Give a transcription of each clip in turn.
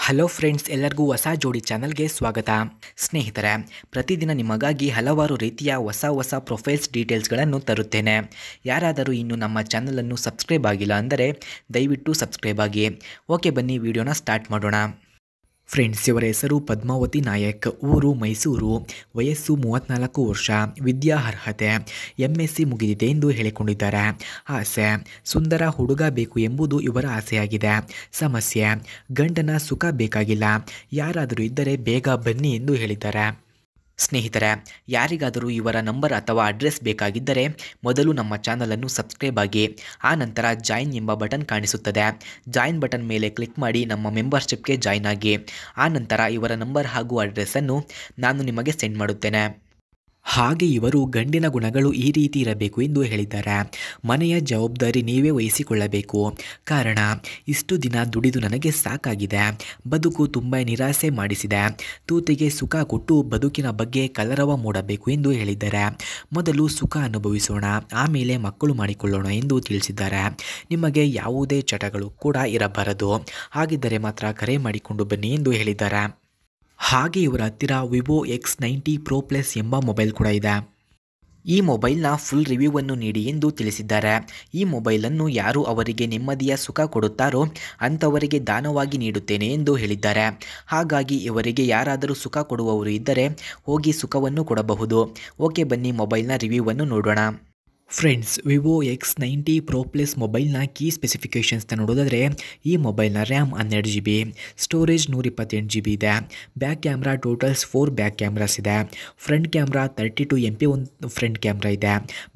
Hello friends, ಎಲ್ಲರಿಗೂ ಹೊಸ ಜೋಡಿ ಚಾನಲ್ಗೆ ಸ್ವಾಗತ. ಸ್ನೇಹಿತರೆ, ಪ್ರತಿದಿನ ನಿಮಗಾಗಿ ಹಲವಾರು ರೀತಿಯ ಹೊಸ ಪ್ರೊಫೈಲ್ಸ್ ಡೀಟೇಲ್ಸ್ಗಳನ್ನು ತರುತ್ತೇನೆ. ಯಾರಾದರೂ ಇನ್ನು ನಮ್ಮ ಚಾನಲನ್ನು ಸಬ್ಸ್ಕ್ರೈಬ್ ಆಗಿಲ್ಲ ಅಂದರೆ ದಯವಿಟ್ಟು ಸಬ್ಸ್ಕ್ರೈಬ್ ಆಗಿ. ಓಕೆ, ಬನ್ನಿ ವಿಡಿಯೋನ ಸ್ಟಾರ್ಟ್ ಮಾಡೋಣ. ಫ್ರೆಂಡ್ಸ್, ಇವರ ಹೆಸರು ಪದ್ಮಾವತಿ ನಾಯಕ್, ಊರು ಮೈಸೂರು, ವಯಸ್ಸು 34 ವರ್ಷ, ವಿದ್ಯಾ ಅರ್ಹತೆ MSc ಮುಗಿದಿದೆ ಎಂದು ಹೇಳಿಕೊಂಡಿದ್ದಾರೆ. ಆಸೆ: ಸುಂದರ ಹುಡುಗ ಬೇಕು ಎಂಬುದು ಇವರ ಆಸೆಯಾಗಿದೆ. ಸಮಸ್ಯೆ: ಗಂಡನ ಸುಖ ಬೇಕಾಗಿಲ್ಲ. ಯಾರಾದರೂ ಇದ್ದರೆ ಬೇಗ ಬನ್ನಿ ಎಂದು ಹೇಳಿದ್ದಾರೆ. ಸ್ನೇಹಿತರೆ, ಯಾರಿಗಾದರೂ ಇವರ ನಂಬರ್ ಅಥವಾ ಅಡ್ರೆಸ್ ಬೇಕಾಗಿದ್ದರೆ ಮೊದಲು ನಮ್ಮ ಚಾನಲನ್ನು ಸಬ್ಸ್ಕ್ರೈಬ್ ಆಗಿ, ಆ ನಂತರ ಜಾಯಿನ್ ಎಂಬ ಬಟನ್ ಕಾಣಿಸುತ್ತದೆ. ಜಾಯಿನ್ ಬಟನ್ ಮೇಲೆ ಕ್ಲಿಕ್ ಮಾಡಿ ನಮ್ಮ ಮೆಂಬರ್ಶಿಪ್ಗೆ ಜಾಯಿನ್ ಆಗಿ. ಆ ನಂತರ ಇವರ ನಂಬರ್ ಹಾಗೂ ಅಡ್ರೆಸ್ಸನ್ನು ನಾನು ನಿಮಗೆ ಸೆಂಡ್ ಮಾಡುತ್ತೇನೆ. ಹಾಗೆ ಇವರು ಗಂಡಿನ ಗುಣಗಳು ಈ ರೀತಿ ಇರಬೇಕು ಎಂದು ಹೇಳಿದ್ದಾರೆ. ಮನೆಯ ಜವಾಬ್ದಾರಿ ನೀವೇ ವಹಿಸಿಕೊಳ್ಳಬೇಕು. ಕಾರಣ: ಇಷ್ಟು ದಿನ ದುಡಿದು ನನಗೆ ಸಾಕಾಗಿದೆ. ಬದುಕು ತುಂಬ ನಿರಾಸೆ ಮಾಡಿಸಿದೆ. ತೂತಿಗೆ ಸುಖ ಕೊಟ್ಟು ಬದುಕಿನ ಬಗ್ಗೆ ಕಲರವ ಮೂಡಬೇಕು ಎಂದು ಹೇಳಿದ್ದಾರೆ. ಮೊದಲು ಸುಖ ಅನುಭವಿಸೋಣ, ಆಮೇಲೆ ಮಕ್ಕಳು ಮಾಡಿಕೊಳ್ಳೋಣ ಎಂದು ತಿಳಿಸಿದ್ದಾರೆ. ನಿಮಗೆ ಯಾವುದೇ ಚಟಗಳು ಕೂಡ ಇರಬಾರದು. ಹಾಗಿದ್ದರೆ ಮಾತ್ರ ಕರೆ ಮಾಡಿಕೊಂಡು ಬನ್ನಿ ಎಂದು ಹೇಳಿದ್ದಾರೆ. ಹಾಗೆ ಇವರ ಹತ್ತಿರ ವಿವೋ X90 Pro Plus ಎಂಬ ಮೊಬೈಲ್ ಕೂಡ ಇದೆ. ಈ ಮೊಬೈಲ್ನ ಫುಲ್ ರಿವ್ಯೂವನ್ನು ನೀಡಿ ಎಂದು ತಿಳಿಸಿದ್ದಾರೆ. ಈ ಮೊಬೈಲನ್ನು ಯಾರು ಅವರಿಗೆ ನೆಮ್ಮದಿಯ ಸುಖ ಕೊಡುತ್ತಾರೋ ಅಂಥವರಿಗೆ ದಾನವಾಗಿ ನೀಡುತ್ತೇನೆ ಎಂದು ಹೇಳಿದ್ದಾರೆ. ಹಾಗಾಗಿ ಇವರಿಗೆ ಯಾರಾದರೂ ಸುಖ ಕೊಡುವವರು ಇದ್ದರೆ ಹೋಗಿ ಸುಖವನ್ನು ಕೊಡಬಹುದು. ಓಕೆ, ಬನ್ನಿ ಮೊಬೈಲ್ನ ರಿವ್ಯೂವನ್ನು ನೋಡೋಣ. Friends, Vivo X90 Pro Plus ಮೊಬೈಲ್ನ ಕೀ ಸ್ಪೆಸಿಫಿಕೇಷನ್ಸ್ನ ನೋಡೋದಾದರೆ, ಈ ಮೊಬೈಲ್ನ ರ್ಯಾಮ್ 12GB, ಸ್ಟೋರೇಜ್ 128GB ಇದೆ. Back camera totals 4 back cameras ಇದೆ. ಫ್ರಂಟ್ ಕ್ಯಾಮ್ರಾ 32 MP ಒಂದು ಫ್ರಂಟ್ ಕ್ಯಾಮ್ರಾ ಇದೆ.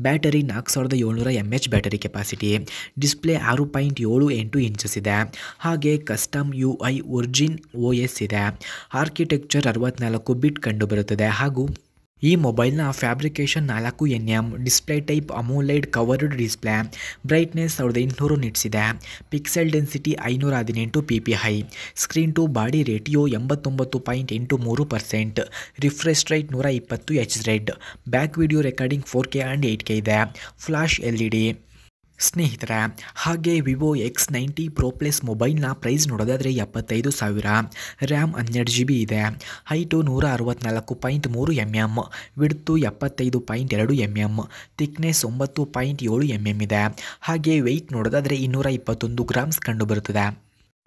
Battery 4700 mAh battery capacity. Display 6.78 inches ಇದೆ. ಹಾಗೆ ಕಸ್ಟಮ್ UI ಒರಿಜಿನ್ OS ಇದೆ. ಆರ್ಕಿಟೆಕ್ಚರ್ 64 ಬಿಟ್ ಕಂಡುಬರುತ್ತದೆ. ಹಾಗೂ ಈ ಮೊಬೈಲ್ನ fabrication 4nm, display type AMOLED covered display, brightness 1800 nits ಇದೆ. Pixel density 518 ppi, screen to body ratio 89.83%, refresh rate 120 Hz, back video recording 4K and 8K ಇದೆ. Flash LED. ಸ್ನೇಹಿತರೆ, ಹಾಗೆ Vivo X90 Pro Plus ಮೊಬೈಲ್ನ price ನೋಡೋದಾದರೆ 75,000. RAM 12GB ಇದೆ. Height 164.3 mm, width 75.2 mm, thickness 9.7 mm ಇದೆ. ಹಾಗೆ weight ನೋಡೋದಾದರೆ 221 grams ಕಂಡುಬರುತ್ತದೆ.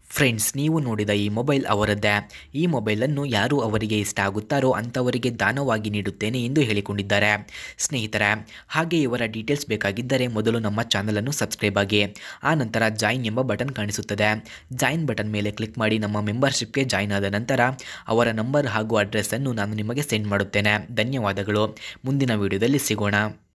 ಫ್ರೆಂಡ್ಸ್, ನೀವು ನೋಡಿದ ಈ ಮೊಬೈಲ್ ಅವರದ್ದೇ. ಈ ಮೊಬೈಲನ್ನು ಯಾರು ಅವರಿಗೆ ಇಷ್ಟ ಆಗುತ್ತಾರೋ ಅಂಥವರಿಗೆ ದಾನವಾಗಿ ನೀಡುತ್ತೇನೆ ಎಂದು ಹೇಳಿಕೊಂಡಿದ್ದಾರೆ. ಸ್ನೇಹಿತರೆ, ಹಾಗೆ ಇವರ ಡೀಟೇಲ್ಸ್ ಬೇಕಾಗಿದ್ದರೆ ಮೊದಲು ನಮ್ಮ ಚಾನಲನ್ನು ಸಬ್ಸ್ಕ್ರೈಬ್ ಆಗಿ, ಆ ನಂತರ ಜಾಯಿನ್ ಎಂಬ ಬಟನ್ ಕಾಣಿಸುತ್ತದೆ. ಜಾಯಿನ್ ಬಟನ್ ಮೇಲೆ ಕ್ಲಿಕ್ ಮಾಡಿ ನಮ್ಮ ಮೆಂಬರ್ಶಿಪ್ಗೆ ಜಾಯಿನ್ ಆದ ನಂತರ ಅವರ ನಂಬರ್ ಹಾಗೂ ಅಡ್ರೆಸ್ಸನ್ನು ನಾನು ನಿಮಗೆ ಸೆಂಡ್ ಮಾಡುತ್ತೇನೆ. ಧನ್ಯವಾದಗಳು. ಮುಂದಿನ ವಿಡಿಯೋದಲ್ಲಿ ಸಿಗೋಣ.